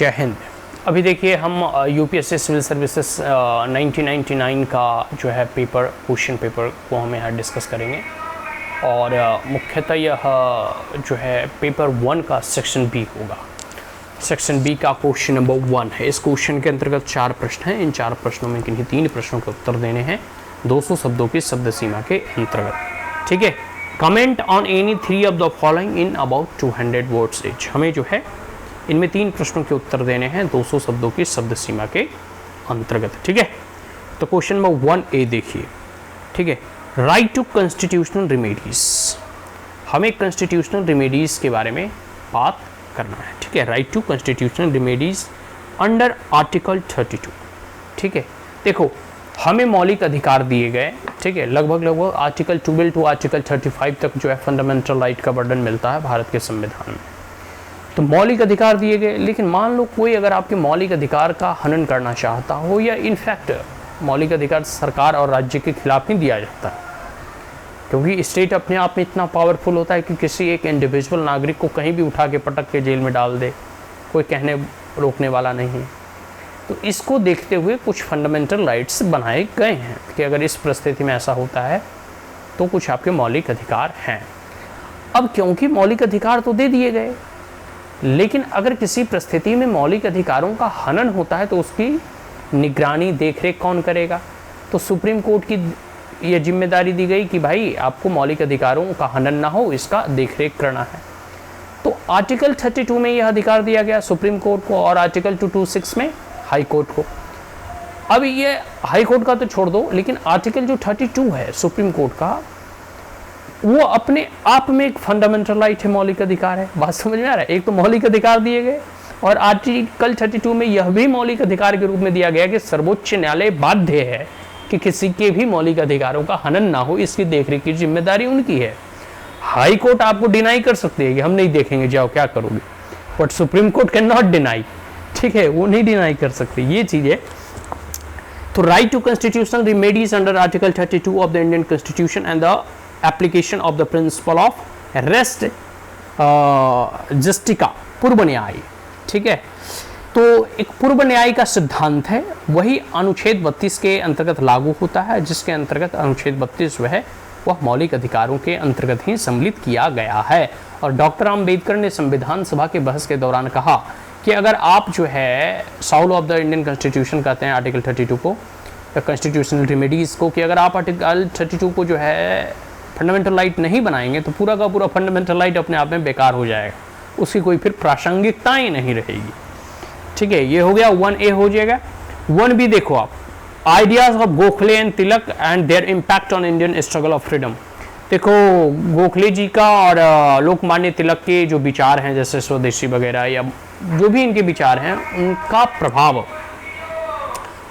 जय हिंद। अभी देखिए हम यूपीएससी सिविल सर्विसेज 1999 का जो है पेपर, क्वेश्चन पेपर को हम यहाँ डिस्कस करेंगे और मुख्यतः यह जो है पेपर 1 का सेक्शन बी होगा। सेक्शन बी का क्वेश्चन नंबर 1 है। इस क्वेश्चन के अंतर्गत 4 प्रश्न हैं। इन 4 प्रश्नों में किन्हीं 3 प्रश्नों के उत्तर देने हैं 200 शब्दों की शब्द सीमा के अंतर्गत। ठीक है। Comment on any 3 of the following in about 200 words etch. हमें जो है इनमें 3 प्रश्नों के उत्तर देने हैं 200 शब्दों की शब्द सीमा के अंतर्गत। ठीक है। तो क्वेश्चन नंबर 1A देखिए। ठीक है। Right to constitutional remedies. हमें कॉन्स्टिट्यूशनल रेमेडीज के बारे में बात करना है। ठीक है। Right to constitutional remedies under article 32। ठीक है। देखो हमें मौलिक अधिकार दिए गए। ठीक है। लगभग आर्टिकल 12 टू आर्टिकल 35 तक जो है फंडामेंटल राइट का वर्णन मिलता है भारत के संविधान में। तो मौलिक अधिकार दिए गए, लेकिन मान लो कोई अगर आपके मौलिक अधिकार का हनन करना चाहता हो, या इनफैक्ट मौलिक अधिकार सरकार और राज्य के खिलाफ ही दिया जाता है, क्योंकि स्टेट अपने आप में इतना पावरफुल होता है कि किसी एक इंडिविजुअल नागरिक को कहीं भी उठा के पटक के जेल में डाल दे, कोई कहने रोकने वाला नहीं है। तो इसको देखते हुए कुछ फंडामेंटल राइट्स बनाए गए हैं कि अगर इस परिस्थिति में ऐसा होता है तो कुछ आपके मौलिक अधिकार हैं। अब क्योंकि मौलिक अधिकार तो दे दिए गए, लेकिन अगर किसी परिस्थिति में मौलिक अधिकारों का हनन होता है तो उसकी निगरानी देखरेख कौन करेगा? तो सुप्रीम कोर्ट की यह जिम्मेदारी दी गई कि भाई आपको मौलिक अधिकारों का हनन ना हो, इसका देखरेख करना है। तो आर्टिकल 32 में यह अधिकार दिया गया सुप्रीम कोर्ट को और आर्टिकल 226 में हाई कोर्ट को। अब ये हाई कोर्ट का तो छोड़ दो, लेकिन आर्टिकल जो 32 है सुप्रीम कोर्ट का, वो अपने आप में एक फंडामेंटल राइट है, मौलिक अधिकार है। बात समझ में आ रहा है? एक तो मौलिक अधिकार दिए गए और आर्टिकल 32 में यह भी मौलिक अधिकार के रूप में दिया गया कि सर्वोच्च न्यायालय बाध्य है कि किसी के भी मौलिक अधिकारों का हनन ना हो, इसकी देखरेख की जिम्मेदारी उनकी है। हाई कोर्ट आपको डिनाई कर सकती है कि हम नहीं देखेंगे, जाओ क्या करोगे, but supreme court can not deny. ठीक है, वो नहीं डिनाई कर सकती ये चीज है। तो right to constitutional remedies under article 32 of the Indian constitution and the application of the principle of res judicata, पूर्व न्याय। ठीक है। तो एक पूर्व न्याय का सिद्धांत है, वही अनुच्छेद 32 के अंतर्गत लागू होता है, जिसके अंतर्गत अनुच्छेद 32 वह मौलिक अधिकारों के अंतर्गत ही सम्मिलित किया गया है। और डॉक्टर आम्बेडकर ने संविधान सभा के बहस के दौरान कहा कि अगर आप जो है Saul of the Indian constitution कहते हैं आर्टिकल 32 को, या कॉन्स्टिट्यूशनल रेमेडीज को, कि अगर आप आर्टिकल 32 को जो है फंडामेंटल राइट नहीं बनाएंगे तो पूरा का पूरा फंडामेंटल राइट अपने आप में बेकार हो जाएगा, उसकी कोई फिर प्रासंगिकता ही नहीं रहेगी। ठीक है, ये हो गया 1A हो जाएगा। 1B देखो आप, ideas of Gokhale and Tilak and there impact on Indian struggle of freedom. देखो गोखले जी का और लोकमान्य तिलक के जो विचार हैं, जैसे स्वदेशी वगैरह या जो भी इनके विचार हैं, उनका प्रभाव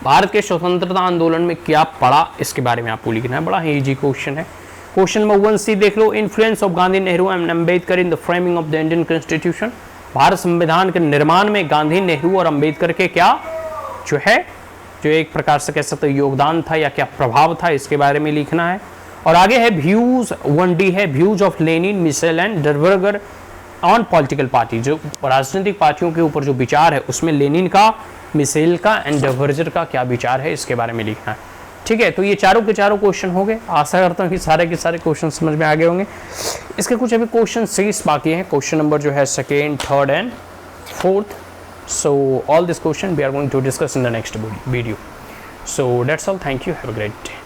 भारत के स्वतंत्रता आंदोलन में क्या पड़ा, इसके बारे में आपको लिखना है। बड़ा ही इजी क्वेश्चन है। क्वेश्चन नंबर 1C देख लो। Influence of Gandhi, Nehru and Ambedkar in the framing of the Indian constitution. Bharat संविधान के निर्माण में गांधी, नेहरू और अम्बेडकर के क्या जो है, जो एक प्रकार से कह सकते योगदान था या क्या प्रभाव था, इसके बारे में लिखना है। और आगे है व्यूज। 1D है views of Lenin, Michels and Duverger on political party. जो राजनीतिक पार्टियों के ऊपर जो विचार है उसमें लेनिन का, मिशेल का एंड डरबर्गर का क्या विचार है, इसके बारे में लिखना है। ठीक है। तो ये चारों के चारों क्वेश्चन हो गए। आशा करता हूँ कि सारे के सारे क्वेश्चन समझ में आ गए होंगे। इसके कुछ अभी क्वेश्चन 6 बाकी हैं। क्वेश्चन नंबर जो है 2nd, 3rd and 4th। So all this question we are going to discuss in the next video. So that's all. Thank you. Have a great day.